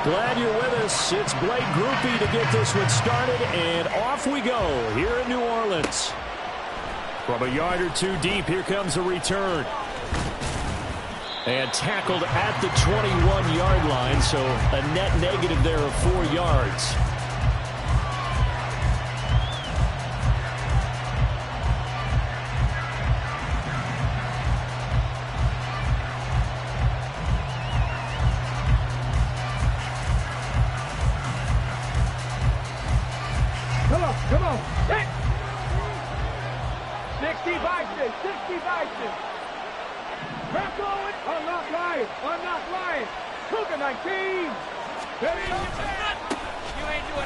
Glad you're with us. It's Blake Groupie to get this one started, and off we go here in New Orleans. From a yard or two deep, here comes a return. And tackled at the 21-yard line, so a net negative there of 4 yards. Come on. Hey. 60 Bison. 60 Bison. Crack going. I'm not lying. Cougar 19.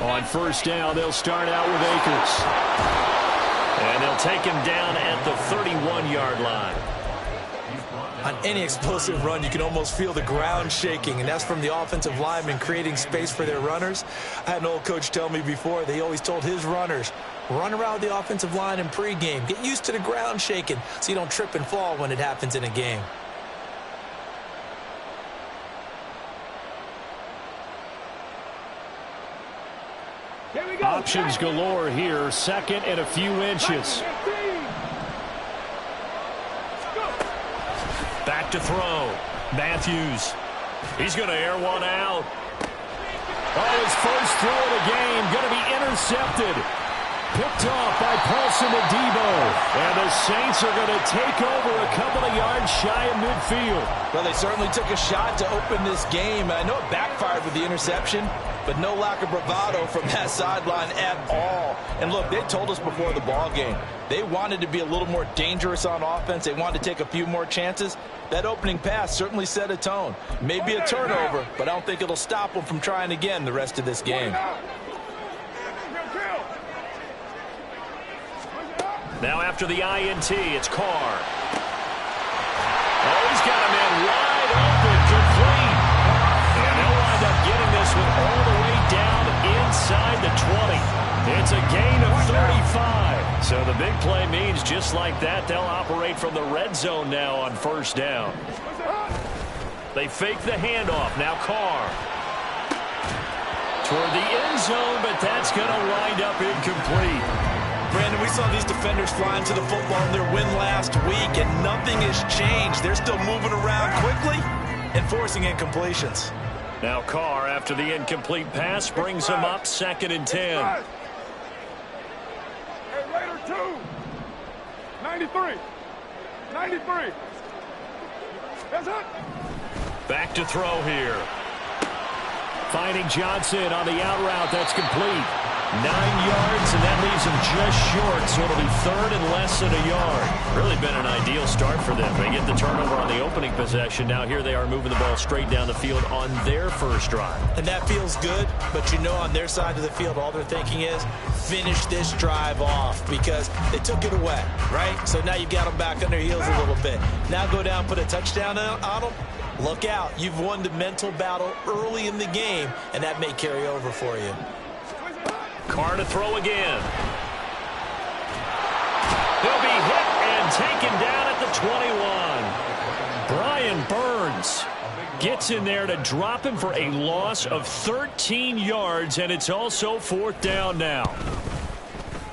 On first down, they'll start out with Akers. And they'll take him down at the 31-yard line. On any explosive run, you can almost feel the ground shaking, and that's from the offensive linemen creating space for their runners. I had an old coach tell me before, they always told his runners, run around the offensive line in pregame. Get used to the ground shaking so you don't trip and fall when it happens in a game. Here we go. Options galore here, second and a few inches. Back to throw. Matthews. He's going to air one out. Oh, his first throw of the game going to be intercepted. Picked off by Paulson Adebo. And the Saints are going to take over a couple of yards shy of midfield. Well, they certainly took a shot to open this game. I know it backfired with the interception, but no lack of bravado from that sideline at all. And look, they told us before the ball game, they wanted to be a little more dangerous on offense. They wanted to take a few more chances. That opening pass certainly set a tone. Maybe a turnover, but I don't think it'll stop them from trying again the rest of this game. Now after the INT, it's Carr. Oh, he's got a man wide open, complete. And they'll wind up getting this one all the way down inside the 20. It's a gain of 35. So the big play means just like that, they'll operate from the red zone now on first down. They fake the handoff. Now Carr. Toward the end zone, but that's going to wind up incomplete. Brandon, we saw these defenders flying to the football in their win last week, and nothing has changed. They're still moving around quickly and forcing incompletions. Now Carr, after the incomplete pass, brings him up 2nd and 10. Hey, Raider 2. 93. 93. That's it. Back to throw here. Finding Johnson on the out route. That's complete. 9 yards, and that leaves him just short, so it'll be 3rd and less than a yard. Really been an ideal start for them. They get the turnover on the opening possession. Now here they are moving the ball straight down the field on their first drive. And that feels good, but you know on their side of the field, all they're thinking is finish this drive off because they took it away, right? So now you've got them back on their heels a little bit. Now go down, put a touchdown on them. Look out. You've won the mental battle early in the game, and that may carry over for you. Carr to throw again. He'll be hit and taken down at the 21. Brian Burns gets in there to drop him for a loss of 13 yards, and it's also 4th down now.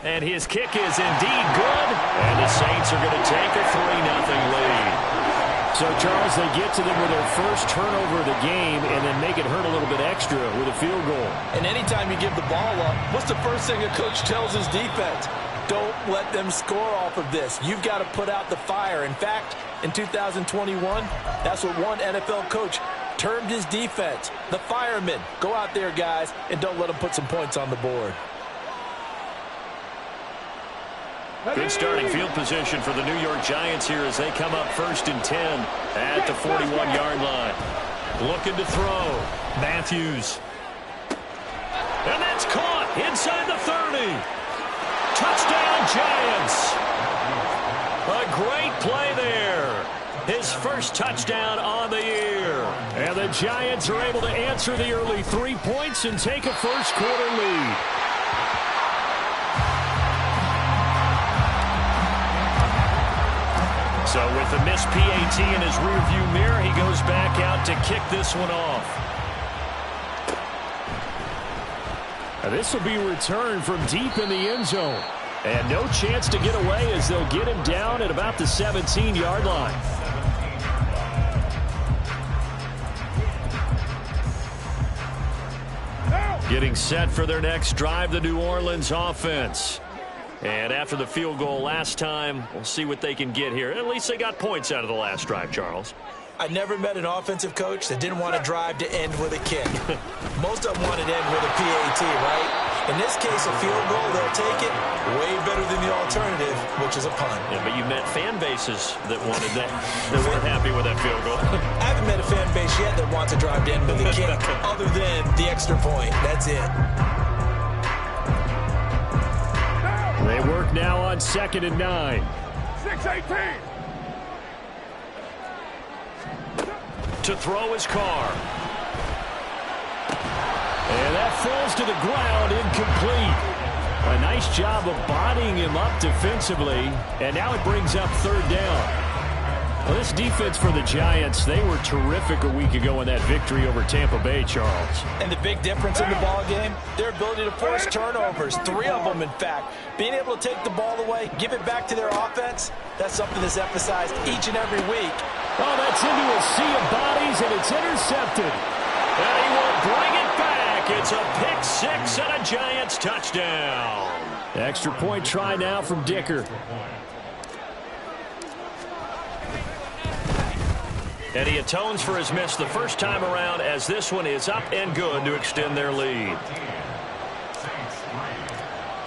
And his kick is indeed good, and the Saints are going to take a 3-0 lead. So, Charles, they get to them with their first turnover of the game and then make it hurt a little bit extra with a field goal. And anytime you give the ball up, what's the first thing a coach tells his defense? Don't let them score off of this. You've got to put out the fire. In fact, in 2021, that's what one NFL coach termed his defense. The firemen. Go out there, guys, and don't let them put some points on the board. Good starting field position for the New York Giants here as they come up 1st and 10 at the 41-yard line. Looking to throw. Matthews. And that's caught inside the 30. Touchdown, Giants. A great play there. His first touchdown on the year. And the Giants are able to answer the early 3 points and take a first-quarter lead. So with the missed PAT in his rearview mirror, he goes back out to kick this one off. This will be returned from deep in the end zone. And no chance to get away as they'll get him down at about the 17-yard line. Getting set for their next drive, the New Orleans offense. And after the field goal last time, we'll see what they can get here. At least they got points out of the last drive, Charles. I never met an offensive coach that didn't want to drive to end with a kick. Most of them wanted to end with a PAT, right? In this case, a field goal, they'll take it. Way better than the alternative, which is a punt. Yeah, but you met fan bases that wanted that. They weren't happy with that field goal. I haven't met a fan base yet that wants to drive to end with a kick, other than the extra point. That's it. They work now on 2nd and 9. 6-18. To throw his car. And that falls to the ground, incomplete. A nice job of bodying him up defensively. And now it brings up 3rd down. Well, this defense for the Giants, they were terrific a week ago in that victory over Tampa Bay, Charles. And the big difference in the ball game, their ability to force turnovers, 3 of them, in fact. Being able to take the ball away, give it back to their offense, that's something that's emphasized each and every week. Oh, that's into a sea of bodies, and it's intercepted. And he will bring it back. It's a pick 6 and a Giants touchdown. Extra point try now from Dicker. And he atones for his miss the first time around, as this one is up and good to extend their lead.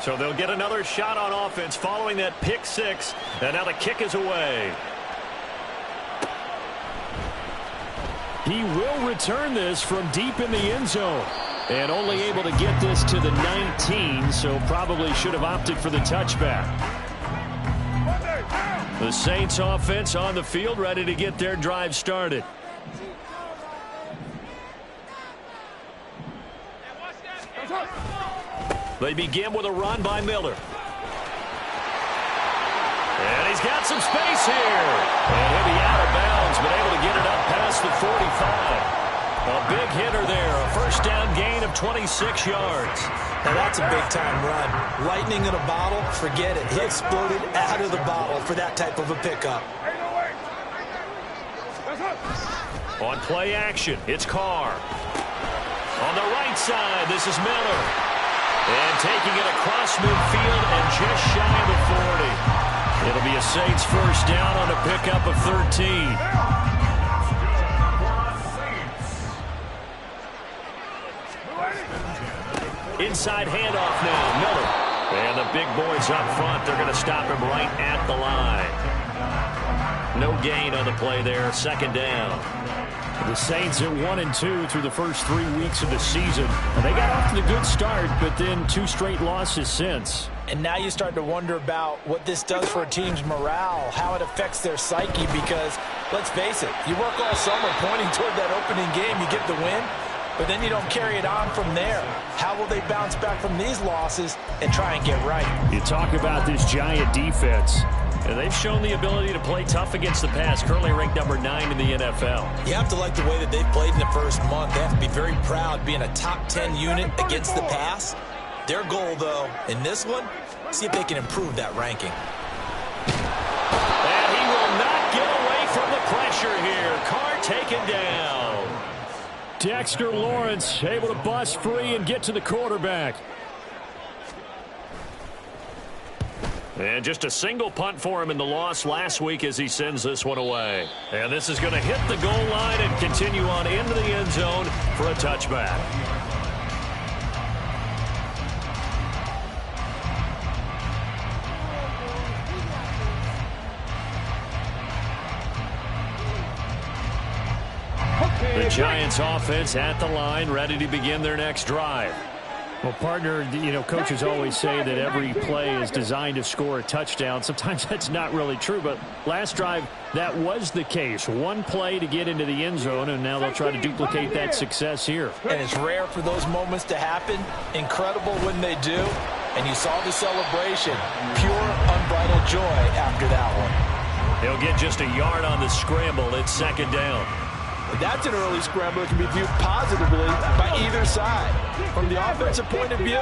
So they'll get another shot on offense following that pick 6. And now the kick is away. He will return this from deep in the end zone. And only able to get this to the 19, so probably should have opted for the touchback. The Saints offense on the field, ready to get their drive started. They begin with a run by Miller. And he's got some space here. And he'll be out of bounds, but able to get it up past the 45. A big hitter there. A first down gain of 26 yards. Now that's a big-time run. Lightning in a bottle, forget it. He exploded out of the bottle for that type of a pickup. On play action, it's Carr. On the right side, this is Miller. And taking it across midfield and just shy of the 40. It'll be a Saints first down on a pickup of 13. Inside handoff now, Miller. And the big boys up front, they're going to stop him right at the line. No gain on the play there, 2nd down. The Saints at 1-2 through the first 3 weeks of the season. They got off to the good start, but then 2 straight losses since. And now you start to wonder about what this does for a team's morale, how it affects their psyche, because, let's face it, you work all summer pointing toward that opening game, you get the win, but then you don't carry it on from there. How will they bounce back from these losses and try and get right? You talk about this Giant defense. And they've shown the ability to play tough against the pass, currently ranked number 9 in the NFL. You have to like the way that they've played in the first month. They have to be very proud being a top 10 unit against the pass. Their goal, though, in this one, see if they can improve that ranking. And he will not get away from the pressure here. Carr taken down. Dexter Lawrence able to bust free and get to the quarterback. And just a single punt for him in the loss last week as he sends this one away. And this is going to hit the goal line and continue on into the end zone for a touchback. The Giants offense at the line, ready to begin their next drive. Well, partner, coaches always say that every play is designed to score a touchdown. Sometimes that's not really true, but last drive, that was the case. One play to get into the end zone, and now they'll try to duplicate that success here. And it's rare for those moments to happen. Incredible when they do. And you saw the celebration. Pure, unbridled joy after that one. They'll get just a yard on the scramble. It's 2nd down. That's an early scramble that can be viewed positively by either side. From the offensive point of view,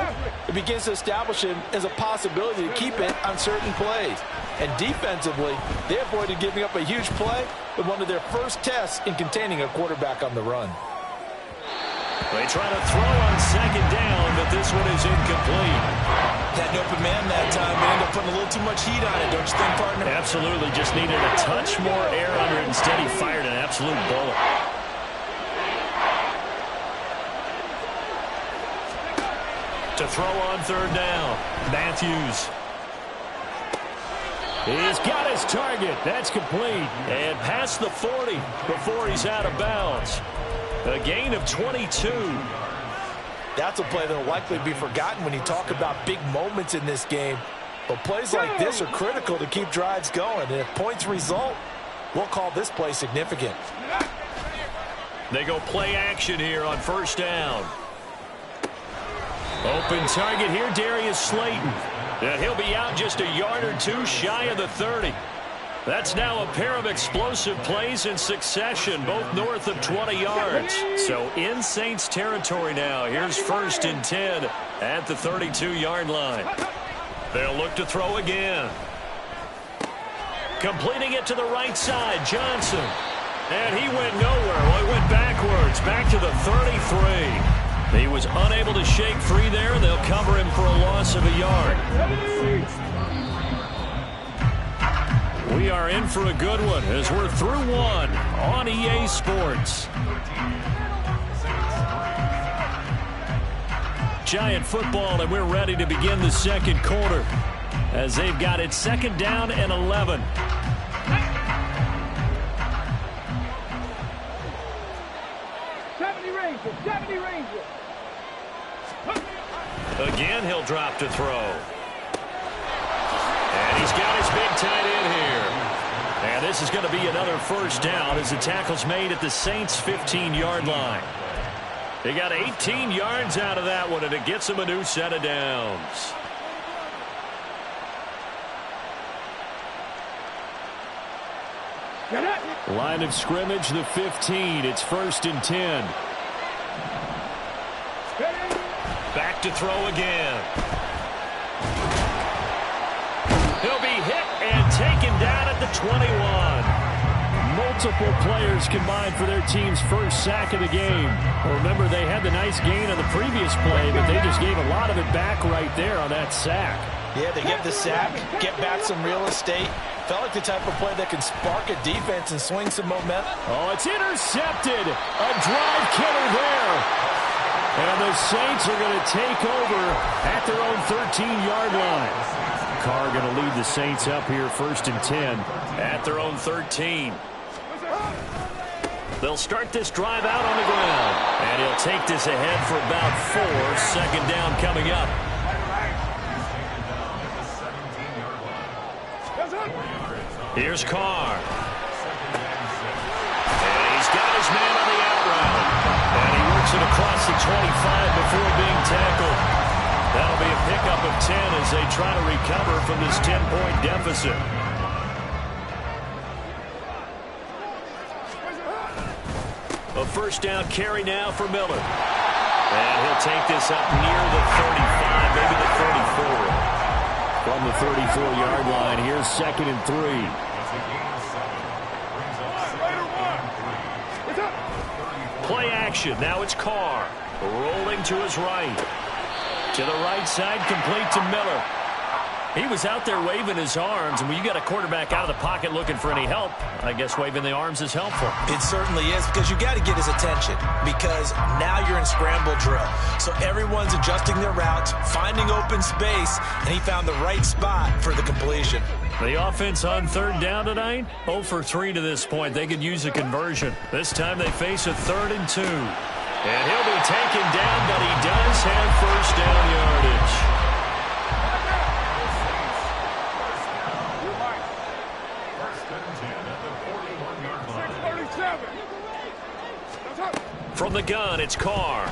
it begins to establish him as a possibility to keep it on certain plays. And defensively, they avoided giving up a huge play in one of their first tests in containing a quarterback on the run. They try to throw on second down, but this one is incomplete. Had an open man that time. They ended up putting a little too much heat on it, don't you think, partner? Absolutely. Just needed a touch more air under it. Instead, he fired an absolute bullet. To throw on third down, Matthews. He's got his target. That's complete. And past the 40 before he's out of bounds. A gain of 22. That's a play that will likely be forgotten when you talk about big moments in this game. But plays like this are critical to keep drives going. And if points result, we'll call this play significant. They go play action here on first down. Open target here, Darius Slayton. And he'll be out just a yard or two shy of the 30. That's now a pair of explosive plays in succession, both north of 20 yards. So in Saints territory now. Here's first and 10 at the 32-yard line. They'll look to throw again. Completing it to the right side, Johnson. And he went nowhere. Well, he went backwards, back to the 33. He was unable to shake free there. They'll cover him for a loss of a yard. We are in for a good one as we're through one on EA Sports. Giant football, and we're ready to begin the second quarter as they've got it second down and 11. Again, he'll drop to throw. And he's got his big tight end here. And this is going to be another first down as the tackle's made at the Saints' 15-yard line. They got 18 yards out of that one, and it gets them a new set of downs. Line of scrimmage, the 15. It's first and 10. Back to throw again. He'll be hit and taken down at the 21. Multiple players combined for their team's first sack of the game. Remember, they had the nice gain on the previous play, but they just gave a lot of it back right there on that sack. Yeah, they get the sack, get back some real estate. Felt like the type of play that can spark a defense and swing some momentum. Oh, it's intercepted. A drive killer there. And the Saints are going to take over at their own 13-yard line. Carr going to lead the Saints up here first and 10 at their own 13. They'll start this drive out on the ground. And he'll take this ahead for about 4. Second down coming up. Here's Carr. And he's got his man on the out route. And he works it across the 25 before being tackled. That'll be a pickup of 10 as they try to recover from this 10-point deficit. A first down carry now for Miller. And he'll take this up near the 35, maybe the 34. From the 34-yard line, here's second and 3. Play action. Now it's Carr. Rolling to his right. To the right side, complete to Miller. He was out there waving his arms, and when you got a quarterback out of the pocket looking for any help, I guess waving the arms is helpful. It certainly is, because you got to get his attention, because now you're in scramble drill. So everyone's adjusting their routes, finding open space, and he found the right spot for the completion. The offense on third down tonight, 0 for 3 to this point. They could use a conversion. This time they face a 3rd and 2. And he'll be taken down, but he does have first down yardage. From the gun, it's Carr.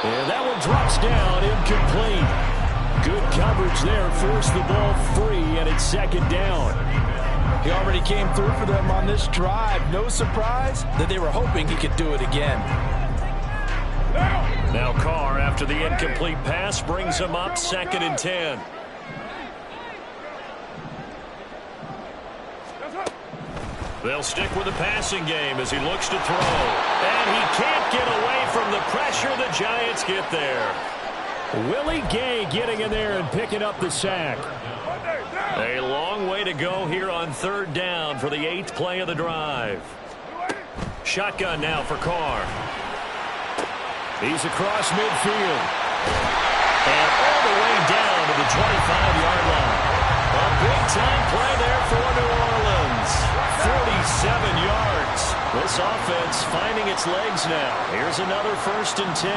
And that one drops down, incomplete. Good coverage there, forced the ball free, and it's second down. He already came through for them on this drive. No surprise that they were hoping he could do it again. Now Carr, after the incomplete pass, brings him up 2nd and 10. They'll stick with the passing game as he looks to throw. And he can't get away from the pressure. The Giants get there. Willie Gay getting in there and picking up the sack. A long way to go here on 3rd down for the 8th play of the drive. Shotgun now for Carr. He's across midfield. And all the way down to the 25-yard line. A big-time play there for New Orleans. 47 yards. This offense finding its legs now. Here's another 1st and 10.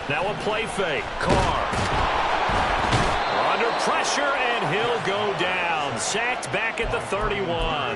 Now a play fake. Carr. Under pressure, and he'll go down. Sacked back at the 31.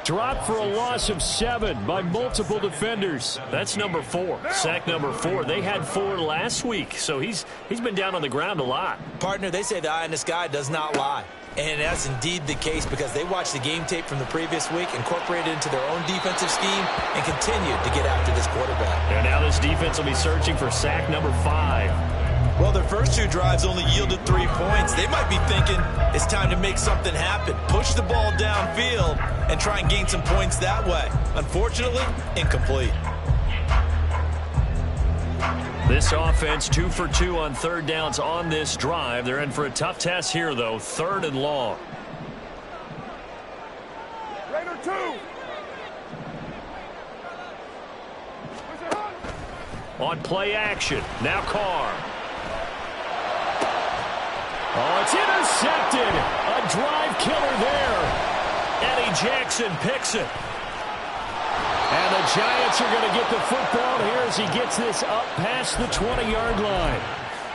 Dropped for a loss of 7 by multiple defenders. That's number 4. Sack number 4. They had 4 last week, so he's been down on the ground a lot. Partner, they say the eye in the sky does not lie. And that's indeed the case because they watched the game tape from the previous week, incorporated it into their own defensive scheme, and continued to get after this quarterback. And now this defense will be searching for sack number 5. Well, their first 2 drives only yielded 3 points. They might be thinking it's time to make something happen. Push the ball downfield and try and gain some points that way. Unfortunately, incomplete. This offense 2 for 2 on 3rd downs on this drive. They're in for a tough test here, though. 3rd and long. Raider 2. On play action. Now Carr. Oh, it's intercepted. A drive killer there. Eddie Jackson picks it. And the Giants are going to get the football here as he gets this up past the 20-yard line.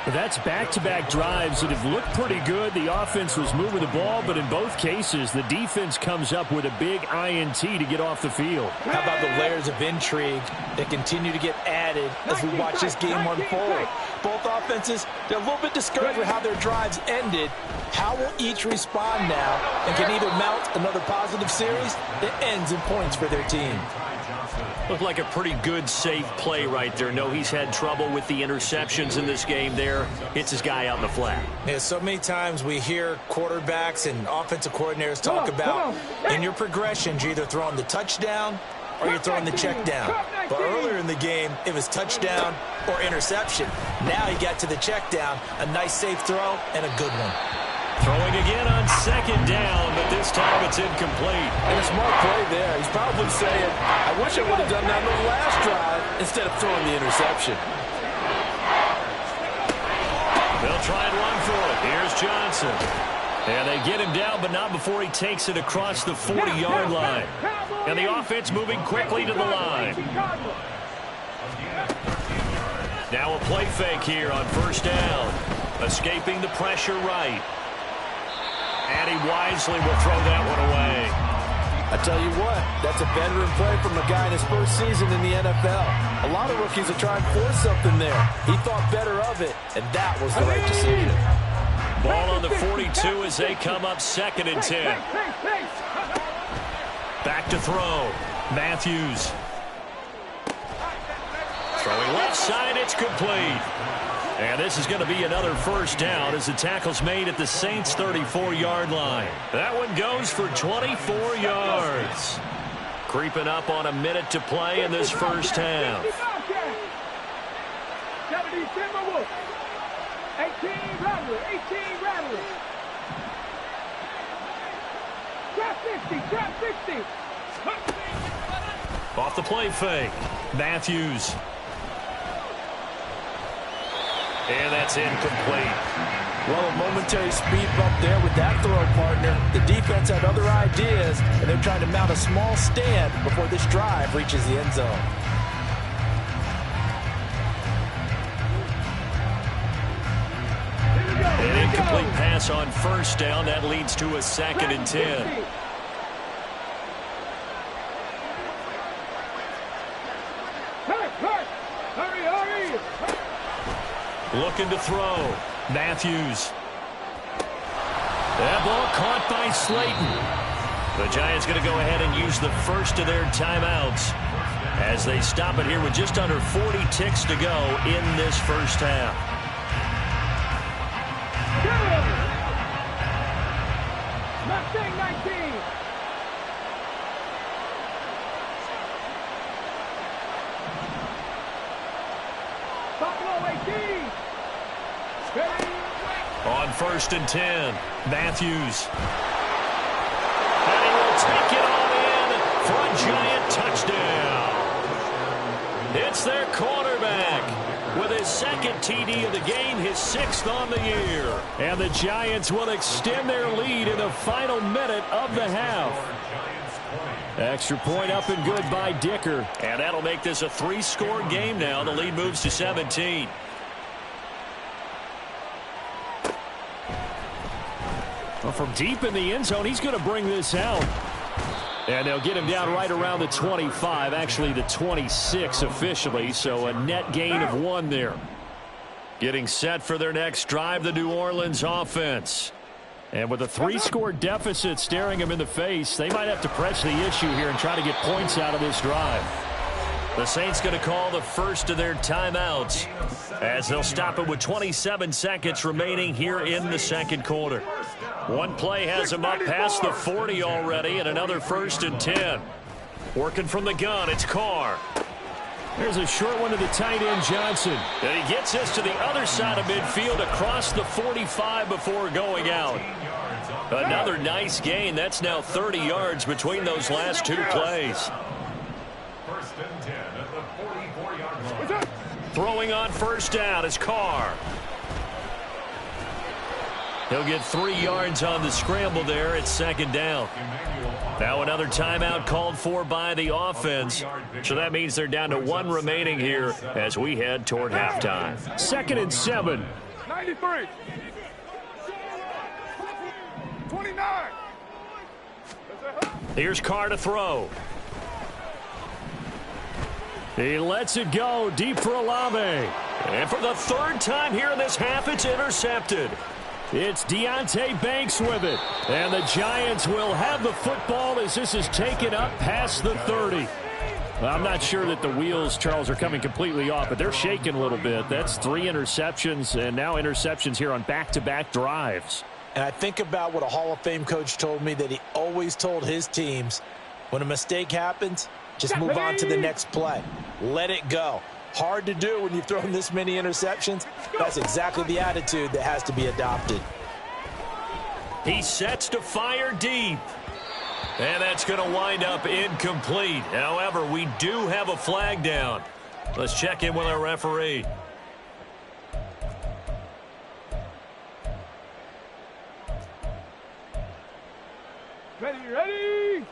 That's back-to-back drives that have looked pretty good. The offense was moving the ball, but in both cases, the defense comes up with a big INT to get off the field. How about the layers of intrigue that continue to get added as we watch this game unfold? Both offenses, they're a little bit discouraged with how their drives ended. How will each respond now and can either mount another positive series that ends in points for their team? Looked like a pretty good, safe play right there. No, he's had trouble with the interceptions in this game there. Hits his guy out in the flat. Yeah, so many times we hear quarterbacks and offensive coordinators talk about in your progressions, you're either throwing the touchdown or you're throwing the check down. But earlier in the game, it was touchdown or interception. Now he got to the check down, a nice safe throw and a good one. Throwing again on 2nd down, but this time it's incomplete. And a smart play there. He's probably saying, I wish I would have done that on the last drive instead of throwing the interception. They'll try and run for it. Here's Johnson. And they get him down, but not before he takes it across the 40-yard line. And the offense moving quickly to the line. Now a play fake here on 1st down. Escaping the pressure right. And he wisely will throw that one away. I tell you what, that's a veteran play from a guy in his first season in the NFL. A lot of rookies are trying to force something there. He thought better of it, and that was the right decision. Ball on the 42 as they come up 2nd and 10. Back to throw. Matthews. Throwing left side, it's complete. And this is going to be another 1st down as the tackle's made at the Saints' 34-yard line. That one goes for 24 yards. Creeping up on a minute to play in this 1st half. 18 Rattler. Trap 60. Off the play fake. Matthews. And that's incomplete. Well, a momentary speed bump there with that throw, partner. The defense had other ideas, and they're trying to mount a small stand before this drive reaches the end zone. An incomplete pass on 1st down. That leads to a 2nd and 10. Hurry! Looking to throw. Matthews. That ball caught by Slayton. The Giants going to go ahead and use the first of their timeouts as they stop it here with just under 40 ticks to go in this first half. Mustang 19. Buffalo 18. Steady. On 1st and 10, Matthews. And he will take it on in for a Giant touchdown. It's their quarterback with his second TD of the game, his 6th on the year. And the Giants will extend their lead in the final minute of the half. Extra point up and good by Dicker. And that'll make this a 3-score game now. The lead moves to 17. Well, from deep in the end zone, he's going to bring this out. And they'll get him down right around the 25, actually the 26 officially, so a net gain of 1 there. Getting set for their next drive, the New Orleans offense. And with a 3-score deficit staring him in the face, they might have to press the issue here and try to get points out of this drive. The Saints going to call the first of their timeouts as they'll stop it with 27 seconds remaining here in the second quarter. One play has him up past the 40 already, and another 1st and 10. Working from the gun, it's Carr. There's a short one to the tight end, Johnson. And he gets this to the other side of midfield across the 45 before going out. Another nice gain. That's now 30 yards between those last 2 plays. 1st and 10 at the 44-yard line. Throwing on 1st down is Carr. He'll get 3 yards on the scramble there at 2nd down. Now another timeout called for by the offense. So that means they're down to 1 remaining here as we head toward halftime. 2nd and 7. 93. 29. Here's Carr to throw. He lets it go deep for Olave. And for the 3rd time here in this half, it's intercepted. It's Deonte Banks with it. And the Giants will have the football as this is taken up past the 30. Well, I'm not sure that the wheels, Charles, are coming completely off, but they're shaking a little bit. That's 3 interceptions, and now interceptions here on back-to-back drives. And I think about what a Hall of Fame coach told me that he always told his teams, when a mistake happens, just move on to the next play. Let it go. Hard to do when you've thrown this many interceptions. That's exactly the attitude that has to be adopted. He sets to fire deep. And that's going to wind up incomplete. However, we do have a flag down. Let's check in with our referee. Ready.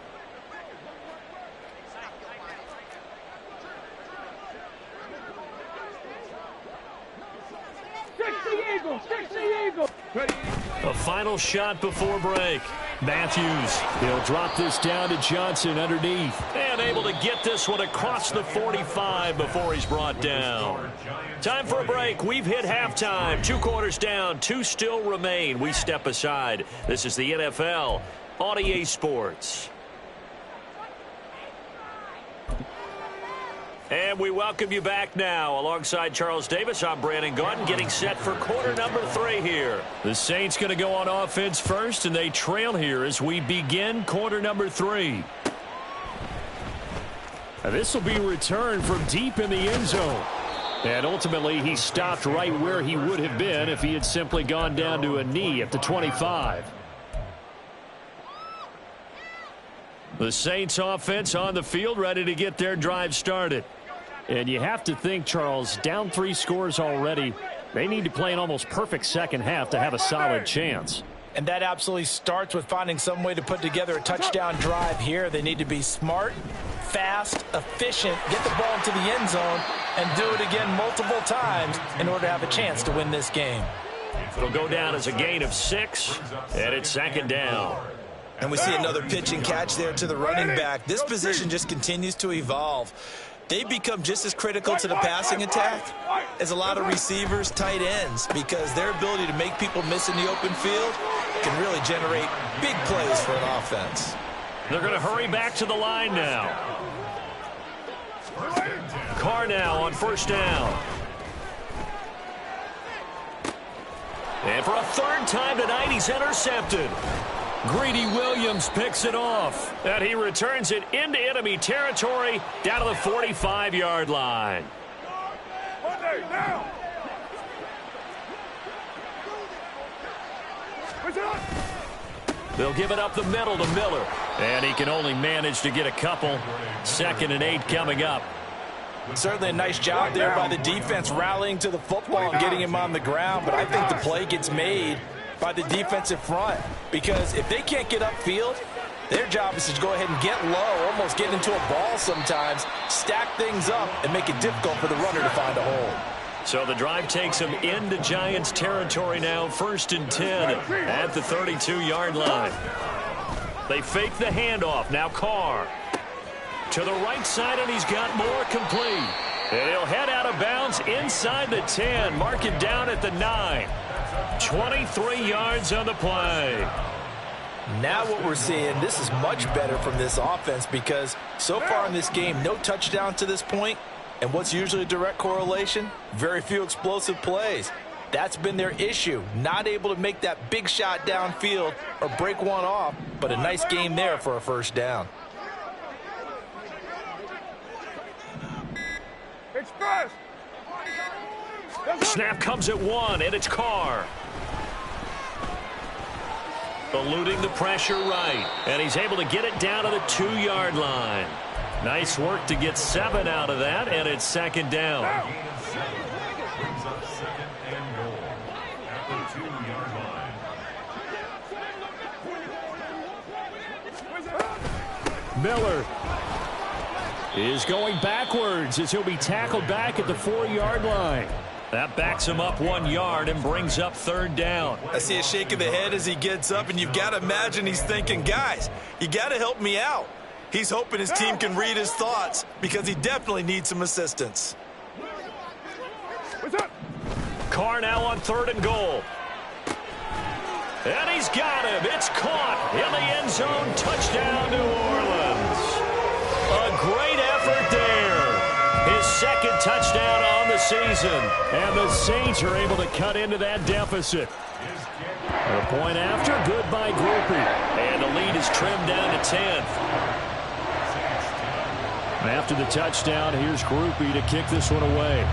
A final shot before break. Matthews. He'll drop this down to Johnson underneath. And able to get this one across the 45 before he's brought down. Time for a break. We've hit halftime. 2 quarters down. 2 still remain. We step aside. This is the NFL on EA Sports. And we welcome you back now. Alongside Charles Davis, I'm Brandon Gaudin, getting set for quarter number 3 here. The Saints going to go on offense first, and they trail here as we begin quarter number 3. Now, this will be returned from deep in the end zone. And ultimately, he stopped right where he would have been if he had simply gone down to a knee at the 25. The Saints offense on the field, ready to get their drive started. And you have to think, Charles, down 3 scores already. They need to play an almost perfect second half to have a solid chance. And that absolutely starts with finding some way to put together a touchdown drive here. They need to be smart, fast, efficient, get the ball into the end zone, and do it again multiple times in order to have a chance to win this game. It'll go down as a gain of 6, and it's 2nd down. And we see another pitch and catch there to the running back. This position just continues to evolve. They become just as critical to the passing attack as a lot of receivers, tight ends, because their ability to make people miss in the open field can really generate big plays for an offense. They're going to hurry back to the line now. Carr now on first down. And for a third time tonight, he's intercepted. Greedy Williams picks it off. And he returns it into enemy territory down to the 45-yard line. They'll give it up the middle to Miller. And he can only manage to get a couple. 2nd and 8 coming up. Certainly a nice job there by the defense rallying to the football and getting him on the ground. But I think the play gets made by the defensive front. Because if they can't get upfield, their job is to go ahead and get low, almost get into a ball sometimes, stack things up, and make it difficult for the runner to find a hole. So the drive takes him into Giants territory now, 1st and 10 at the 32-yard line. They fake the handoff. Now Carr to the right side, and he's got more complete. And he'll head out of bounds inside the 10, mark it down at the 9. 23 yards on the play. Now what we're seeing, this is much better from this offense because so far in this game, no touchdown to this point. And what's usually a direct correlation? Very few explosive plays. That's been their issue. Not able to make that big shot downfield or break one off, but a nice game there for a first down. It's first. Snap comes at 1, and it's Carr. Eluding the pressure right, and he's able to get it down to the 2-yard line. Nice work to get 7 out of that, and it's 2nd down. Brings up 2nd and goal at the 2-yard line. Miller is going backwards as he'll be tackled back at the 4-yard line. That backs him up 1 yard and brings up 3rd down. I see a shake of the head as he gets up, and you've got to imagine he's thinking, guys, you got to help me out. He's hoping his team can read his thoughts because he definitely needs some assistance. Carr now on 3rd and goal. And he's got him. It's caught in the end zone. Touchdown, New Orleans. A great effort there. His 2nd touchdown on the season. And the Saints are able to cut into that deficit. A point after, good by Groupie. And the lead is trimmed down to 10th. After the touchdown, here's Groupie to kick this one away.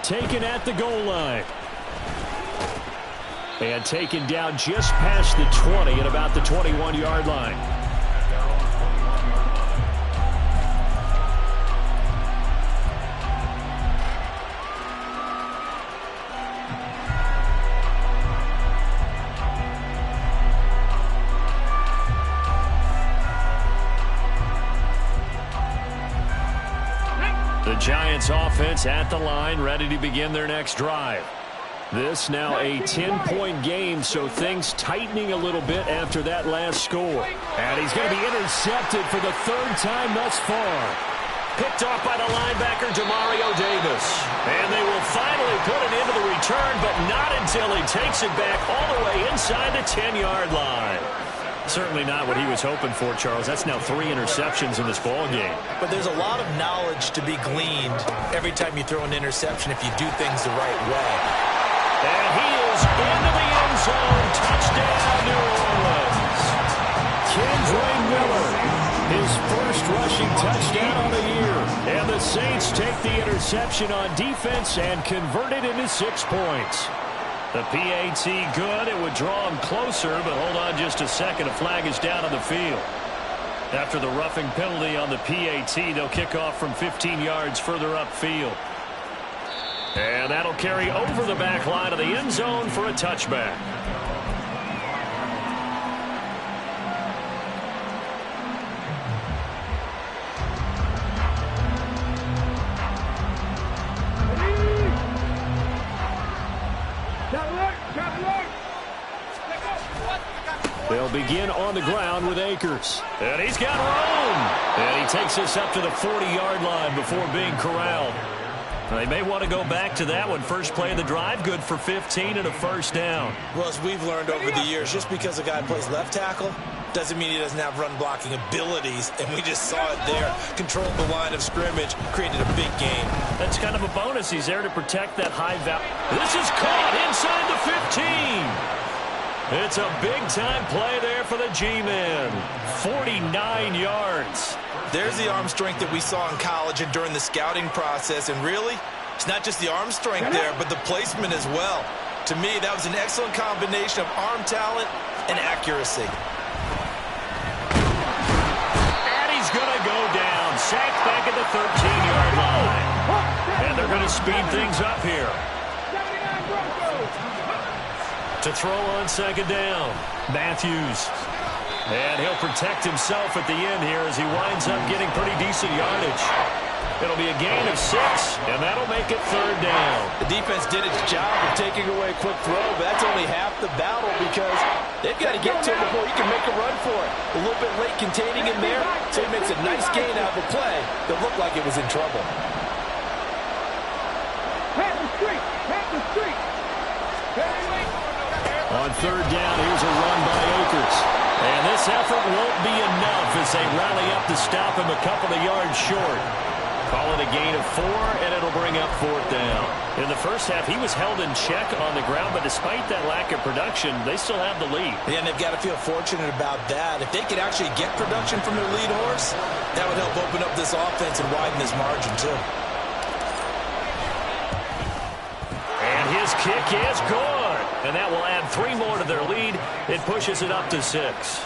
Taken at the goal line. And taken down just past the 20 at about the 21-yard line. The Giants offense at the line, ready to begin their next drive. This now a 10-point game, so things tightening a little bit after that last score. And he's going to be intercepted for the 3rd time thus far. Picked off by the linebacker, Demario Davis. And they will finally put it into the return, but not until he takes it back all the way inside the 10-yard line. Certainly not what he was hoping for, Charles. That's now 3 interceptions in this ball game. But there's a lot of knowledge to be gleaned every time you throw an interception if you do things the right way. And he is into the end zone. Touchdown, New Orleans. Kendre Miller, his first rushing touchdown on the year. And the Saints take the interception on defense and convert it into 6 points. The PAT good. It would draw him closer, but hold on just a second. A flag is down on the field. After the roughing penalty on the PAT, they'll kick off from 15 yards further upfield. And that'll carry over the back line of the end zone for a touchback. They'll begin on the ground with Akers. And he's got room. And he takes us up to the 40-yard line before being corralled. They may want to go back to that one. First play of the drive, good for 15 and a first down. Well, as we've learned over the years, just because a guy plays left tackle doesn't mean he doesn't have run-blocking abilities, and we just saw it there. Controlled the line of scrimmage, created a big gain. That's kind of a bonus. He's there to protect that high value. This is caught inside the 15. It's a big-time play there for the G-men. 49 yards. There's the arm strength that we saw in college and during the scouting process, and really, it's not just the arm strength there, but the placement as well. To me, that was an excellent combination of arm talent and accuracy. Going to go down. Sacked back at the 13-yard line. And they're going to speed things up here. To throw on second down. Matthews. And he'll protect himself at the end here as he winds up getting pretty decent yardage. It'll be a gain of 6, and that'll make it third down. The defense did its job of taking away a quick throw, but that's only half the battle because they've got to get to him before he can make a run for it. A little bit late containing him there, so he makes a nice gain out of the play that looked like it was in trouble. On third down, here's a run by Akers. And this effort won't be enough as they rally up to stop him a couple of yards short. Call it a gain of 4, and it'll bring up fourth down. In the first half, he was held in check on the ground, but despite that lack of production, they still have the lead. Yeah, and they've got to feel fortunate about that. If they could actually get production from their lead horse, that would help open up this offense and widen this margin, too. And his kick is good. And that will add 3 more to their lead. It pushes it up to 6.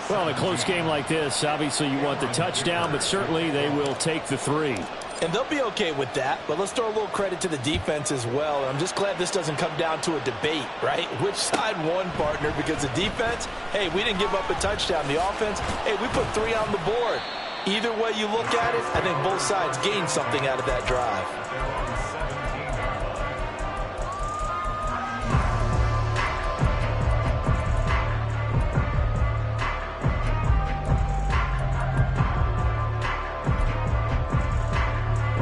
Well, in a close game like this, obviously you want the touchdown, but certainly they will take the 3. And they'll be okay with that, but let's throw a little credit to the defense as well. I'm just glad this doesn't come down to a debate, right? Which side won, partner? Because the defense, hey, we didn't give up a touchdown. The offense, hey, we put 3 on the board. Either way you look at it, I think both sides gained something out of that drive.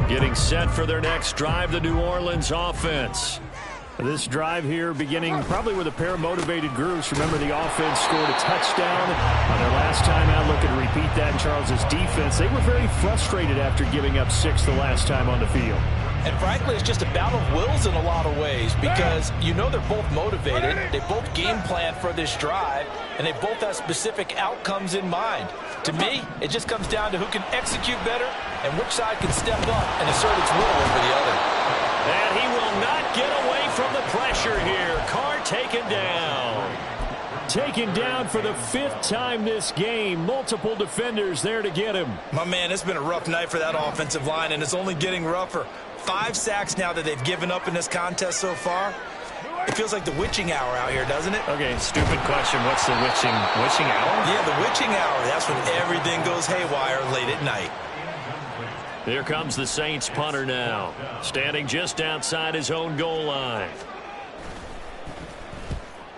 Getting set for their next drive, the New Orleans offense. This drive here beginning probably with a pair of motivated groups. Remember, the offense scored a touchdown on their last time out. Looking to repeat that in Charles's defense. They were very frustrated after giving up 6 the last time on the field. And frankly, it's just a battle of wills in a lot of ways because you know they're both motivated. They both game plan for this drive, and they both have specific outcomes in mind. To me, it just comes down to who can execute better and which side can step up and assert its will over the other. And he will not get away from the pressure here. Carr taken down. Taken down for the 5th time this game. Multiple defenders there to get him. My man, it's been a rough night for that offensive line, and it's only getting rougher. 5 sacks now that they've given up in this contest so far. It feels like the witching hour out here, doesn't it? Okay, stupid question. What's the witching hour? Yeah, the witching hour. That's when everything goes haywire late at night. Here comes the Saints punter now, standing just outside his own goal line.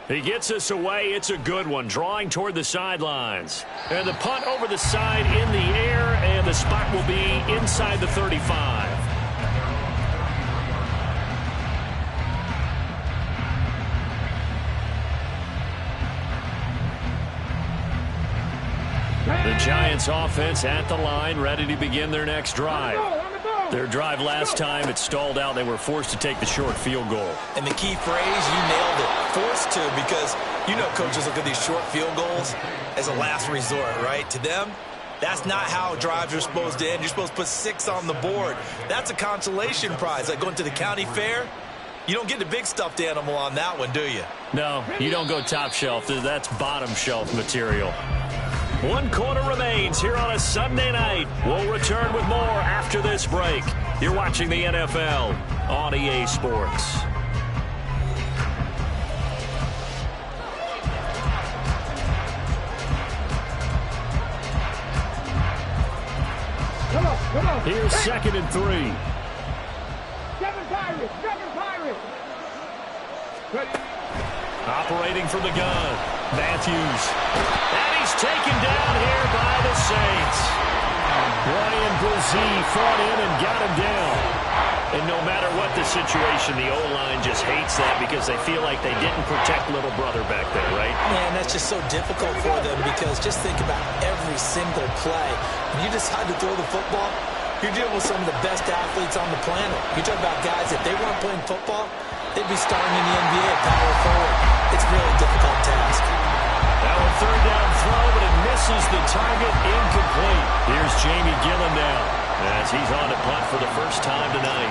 He gets us away. It's a good one, drawing toward the sidelines. And the punt over the side in the air, and the spot will be inside the 35. The Giants offense at the line, ready to begin their next drive. Their drive last time, it stalled out. They were forced to take the short field goal. And the key phrase, you nailed it, forced to, because you know coaches look at these short field goals as a last resort, right? To them, that's not how drives are supposed to end. You're supposed to put 6 on the board. That's a consolation prize, like going to the county fair. You don't get the big stuffed animal on that one, do you? No, you don't go top shelf. That's bottom shelf material. 1 quarter remains here on a Sunday night. We'll return with more after this break. You're watching the NFL on EA Sports. Come on. Here's 2nd and 3. 7 Pirates. Ready. Operating from the gun, Matthews. And he's taken down here by the Saints. Brian Brzee fought in and got him down. And no matter what the situation, the O-line just hates that because they feel like they didn't protect little brother back there, right? Man, that's just so difficult for them because just think about every single play. When you decide to throw the football, you're dealing with some of the best athletes on the planet. You talk about guys, if they weren't playing football, they'd be starting in the NBA at power forward. It's a really difficult task. Now a third down throw, but it misses the target, incomplete. Here's Jamie Gillen now as he's on to punt for the first time tonight.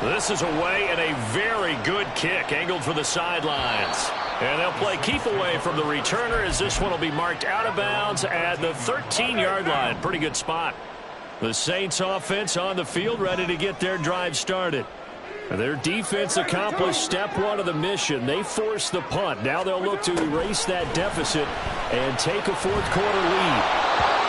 This is away and a very good kick angled for the sidelines. And they'll play keep away from the returner as this one will be marked out of bounds at the 13-yard line. Pretty good spot. The Saints offense on the field ready to get their drive started. Their defense accomplished step one of the mission. They forced the punt. Now they'll look to erase that deficit and take a fourth quarter lead.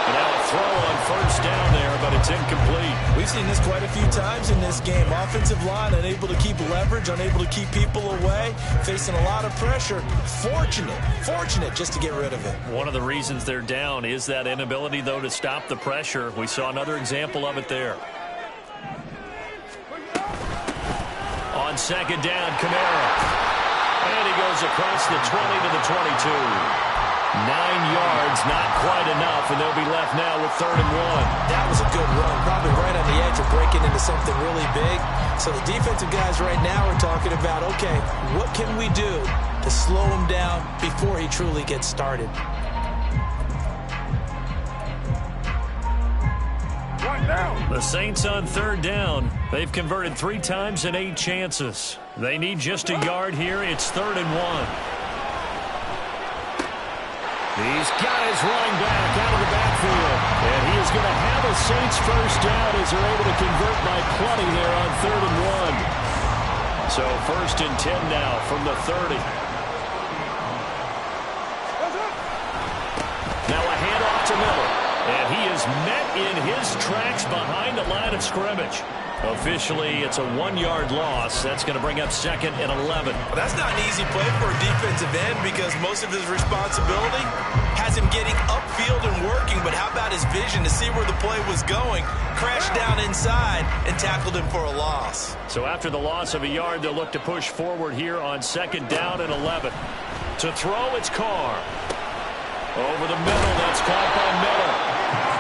And now a throw on first down there, but it's incomplete. We've seen this quite a few times in this game. Offensive line unable to keep leverage, unable to keep people away, facing a lot of pressure. Fortunate just to get rid of it. One of the reasons they're down is that inability, though, to stop the pressure. We saw another example of it there. On second down, Kamara. And he goes across the 20 to the 22. 9 yards, not quite enough, and they'll be left now with 3rd and 1. That was a good run, probably right on the edge of breaking into something really big. So the defensive guys right now are talking about, okay, what can we do to slow him down before he truly gets started? The Saints on 3rd down. They've converted 3 times in 8 chances. They need just a yard here. It's 3rd and 1. He's got his running back out of the backfield. And he is going to have a Saints first down as they're able to convert by plenty there on 3rd and 1. So 1st and 10 now from the 30. Now a handoff to Miller. And he is met in his tracks behind the line of scrimmage. Officially, it's a 1-yard loss. That's going to bring up 2nd and 11. Well, that's not an easy play for a defensive end because most of his responsibility has him getting upfield and working. But how about his vision to see where the play was going, crashed down inside, and tackled him for a loss. So after the loss of a yard, they'll look to push forward here on 2nd down and 11. To throw, it's Carr. Over the middle, that's caught by Miller.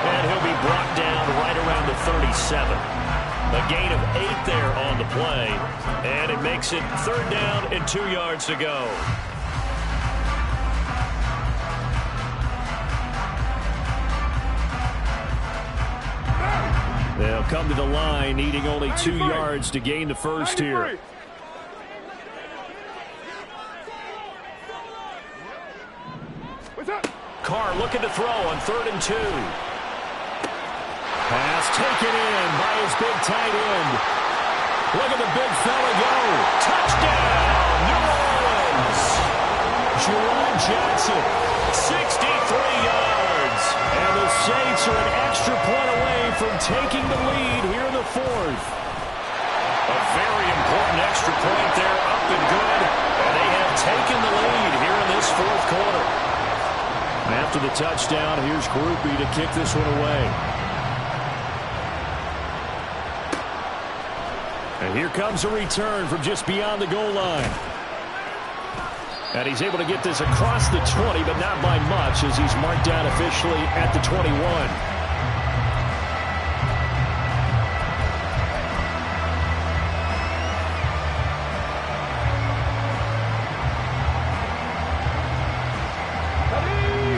And he'll be brought down right around the 37. A gain of 8 there on the play. And it makes it 3rd down and 2 yards to go. They'll come to the line, needing only 2 yards to gain the first here. Carr looking to throw on 3rd and 2. Pass taken in by his big tight end. Look at the big fella go. Touchdown, New Orleans. Jerome Jackson, 63 yards. And the Saints are an extra point away from taking the lead here in the 4th. A very important extra point there, up and good. And they have taken the lead here in this 4th quarter. After the touchdown, here's Groupie to kick this one away. And here comes a return from just beyond the goal line. And he's able to get this across the 20, but not by much as he's marked down officially at the 21.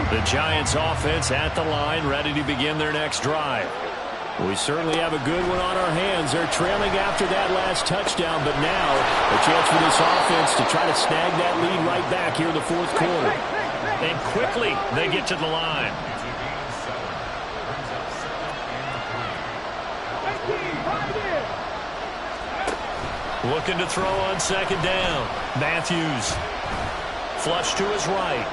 The Giants offense at the line, ready to begin their next drive. We certainly have a good one on our hands. They're trailing after that last touchdown, but now a chance for this offense to try to snag that lead right back here in the 4th quarter. And quickly they get to the line. Looking to throw on 2nd down. Matthews. Flush to his right.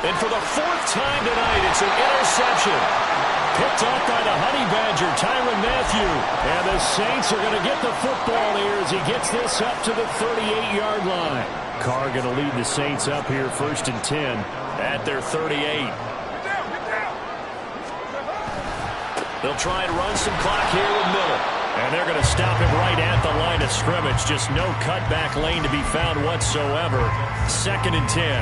And for the 4th time tonight, it's an interception. Picked up by the Honey Badger, Tyrann Mathieu. And the Saints are going to get the football here as he gets this up to the 38-yard line. Carr going to lead the Saints up here 1st and 10 at their 38. They'll try and run some clock here with Miller. And they're going to stop him right at the line of scrimmage. Just no cutback lane to be found whatsoever. 2nd and 10.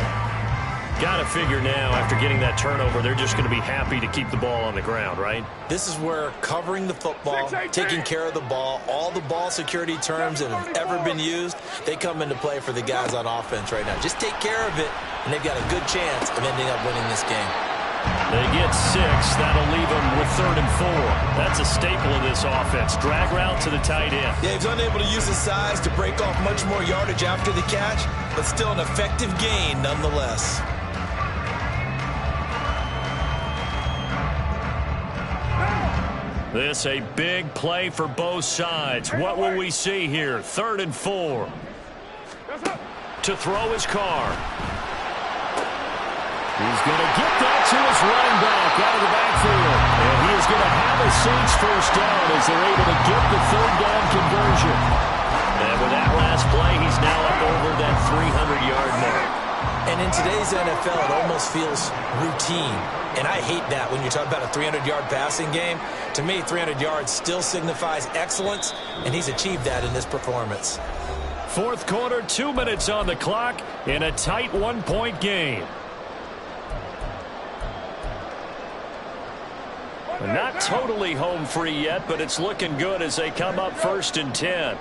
Got to figure now, after getting that turnover, they're just going to be happy to keep the ball on the ground, right? This is where covering the football, taking care of the ball, all the ball security terms that have ever been used, they come into play for the guys on offense right now. Just take care of it, and they've got a good chance of ending up winning this game. They get 6. That'll leave them with 3rd and 4. That's a staple of this offense. Drag route to the tight end. Yeah, he's unable to use his size to break off much more yardage after the catch, but still an effective gain nonetheless. This a big play for both sides. What will we see here? 3rd and 4. To throw his car. He's going to get that to his running back out of the backfield. And he is going to have a Saints first down as they're able to get the 3rd down conversion. And with that last play, he's now up over that 300-yard mark. And in today's NFL, it almost feels routine. And I hate that when you talk about a 300-yard passing game. To me, 300 yards still signifies excellence, and he's achieved that in this performance. 4th quarter, 2 minutes on the clock in a tight 1-point game. Not totally home free yet, but it's looking good as they come up 1st and 10.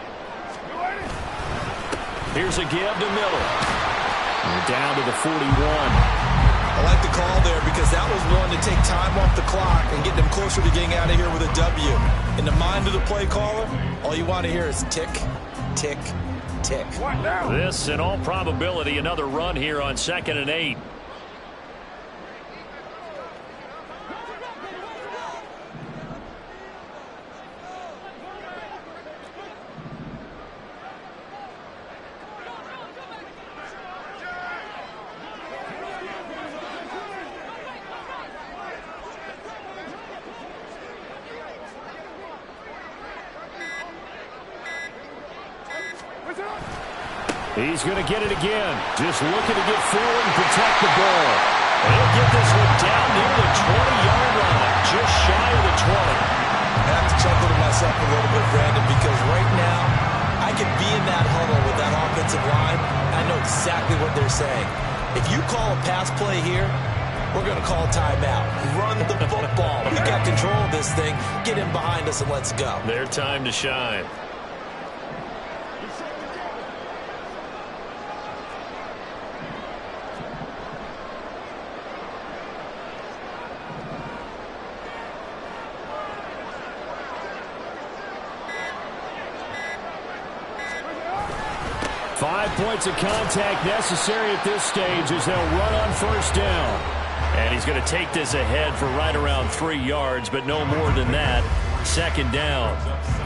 Here's a give to Miller. We're down to the 41. I like the call there because that was one to take time off the clock and get them closer to getting out of here with a W. In the mind of the play caller, all you want to hear is tick, tick, tick. This, in all probability, another run here on 2nd and 8. He's going to get it again. Just looking to get forward and protect the ball. And he'll get this one down near the 20-yard line, just shy of the 20. I have to chuckle to myself a little bit, Brandon, because right now I could be in that huddle with that offensive line. I know exactly what they're saying. If you call a pass play here, we're going to call timeout. Run the football. We got control of this thing. Get in behind us and let's go. Their time to shine. Points of contact necessary at this stage as they'll run on 1st down. And he's going to take this ahead for right around 3 yards, but no more than that. 2nd down.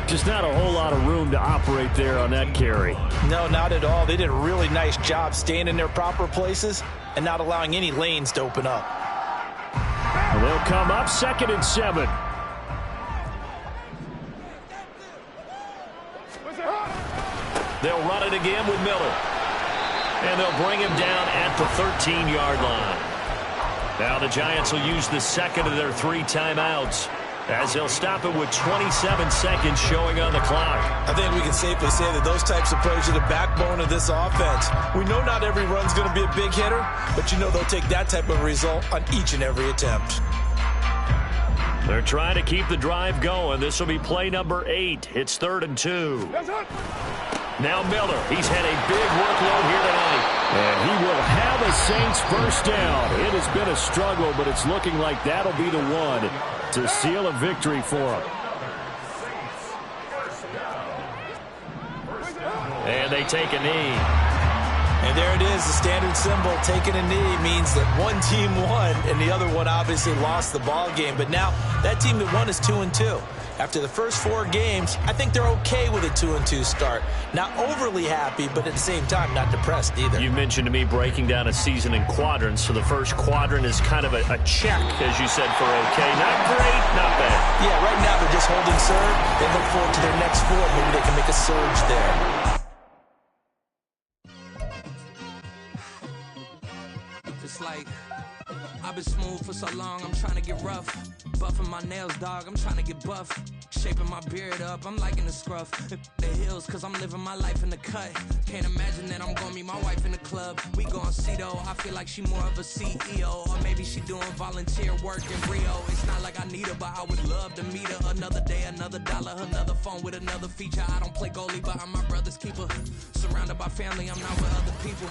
Just not a whole lot of room to operate there on that carry. No, not at all. They did a really nice job staying in their proper places and not allowing any lanes to open up. And they'll come up 2nd and 7. They'll run it again with Miller. And they'll bring him down at the 13-yard line. Now the Giants will use the 2nd of their 3 timeouts as they'll stop it with 27 seconds showing on the clock. I think we can safely say that those types of plays are the backbone of this offense. We know not every run's going to be a big hitter, but you know they'll take that type of result on each and every attempt. They're trying to keep the drive going. This will be play number 8. It's 3rd and 2. Now Miller, he's had a big workload here tonight. And he will have a Saints first down. It has been a struggle, but it's looking like that'll be the one to seal a victory for him. And they take a knee. And there it is, the standard symbol. Taking a knee means that one team won, and the other one obviously lost the ball game. But now that team that won is 2-2. After the first 4 games, I think they're okay with a 2-2 start. Not overly happy, but at the same time, not depressed either. You mentioned to me breaking down a season in quadrants. So the first quadrant is kind of a check, as you said, for okay. Not great, not bad. Yeah, right now they're just holding serve. They look forward to their next 4. Maybe they can make a surge there. Just like I've been smooth for so long, I'm trying to get rough. Buffing my nails, dog, I'm trying to get buff. Shaping my beard up, I'm liking the scruff. The hills, cause I'm living my life in the cut. Can't imagine that I'm gonna meet my wife in the club. We gon' see though, I feel like she more of a CEO. Or maybe she doing volunteer work in Rio. It's not like I need her, but I would love to meet her. Another day, another dollar, another phone with another feature. I don't play goalie, but I'm my brother's keeper. Surrounded by family, I'm not with other people.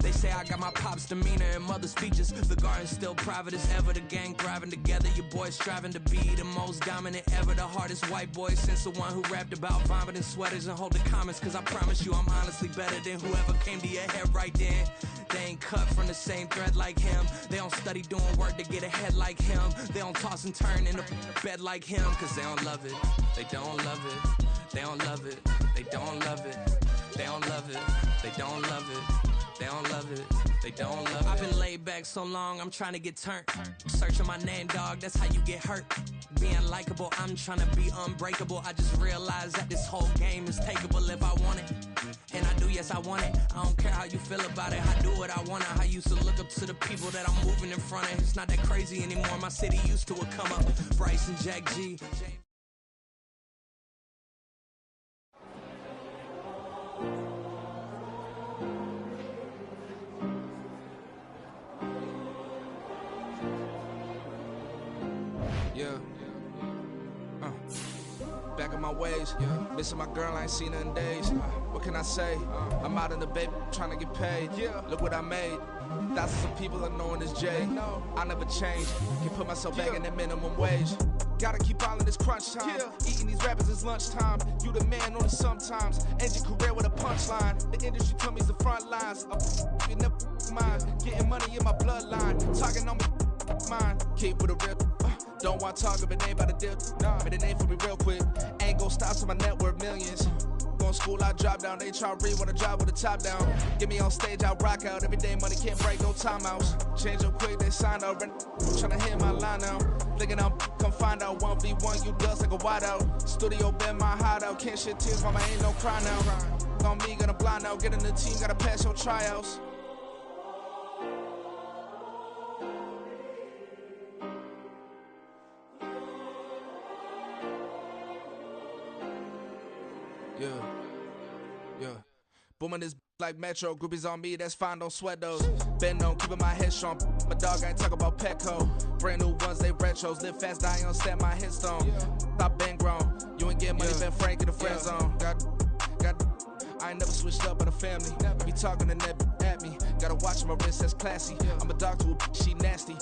They say I got my pop's demeanor and mother's features. The garden's still private as ever. The gang thriving together. Your boys striving to be the most dominant ever. The hardest white boy since the one who rapped about vomiting sweaters and holding comments. Cause I promise you I'm honestly better than whoever came to your head right then. They ain't cut from the same thread like him. They don't study doing work to get ahead like him. They don't toss and turn in the bed like him. Cause they don't love it. They don't love it. They don't love it. They don't love it. They don't love it. They don't love it. They don't love it, they don't love it. I've been laid back so long, I'm trying to get turned. Searching my name, dog, that's how you get hurt. Being likable, I'm trying to be unbreakable. I just realized that this whole game is takeable if I want it. And I do, yes, I want it. I don't care how you feel about it, I do what I want it. I used to look up to the people that I'm moving in front of. It's not that crazy anymore, my city used to it come up. Bryce and Jack G. Back in my ways, missing my girl, I ain't seen her in days. What can I say? I'm out in the baby, trying to get paid. Look what I made. Thousands of people are knowing this Jay. I never change. Can put myself back in the minimum wage. Gotta keep all in this crunch time. Eating these rappers is lunchtime. You the man only sometimes. End your career with a punchline. The industry told me the front lines. I'm in the mind. Getting money in my bloodline. Talking on me mine. Keep with a real. Don't want to talk if it ain't about a deal. But it ain't for me real quick. Ain't gon' stop till my net worth millions. Going to school, I drop down. They try to read when I drive with the top down. Get me on stage, I rock out. Every day money can't break, no timeouts. Change up quick, they sign up. Tryna hit my line now. Thinking I'm come find out 1v1, you dust like a wideout. Studio been my hideout. Can't shed tears, mama ain't no cry now. On me, gonna blind out. Get in the team, gotta pass your tryouts. Yeah. Booming this like Metro, groupies on me, that's fine, don't sweat those. Been on, keeping my head strong. My dog ain't talk about Petco. Brand new ones, they retros. Live fast, die on set, my headstone. Stop been grown. You ain't getting money, been Frank in the friend zone. I ain't never switched up on the family. Be talking to that at me. Gotta watch my wrist, that's classy. I'm a dog to a she nasty.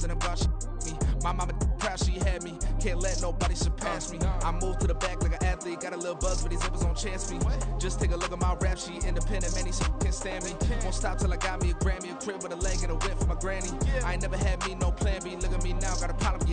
Then I'm gone, she me. My mama proud she had me. Can't let nobody surpass me. I move to the back like an athlete. Got a little buzz, but these zippers don't chance me. Just take a look at my rap sheet. Independent, man, these can't stand me. Won't stop till I got me a Grammy, a crib with a leg and a whip for my granny. I ain't never had me no plan B. Look at me now, got a problem.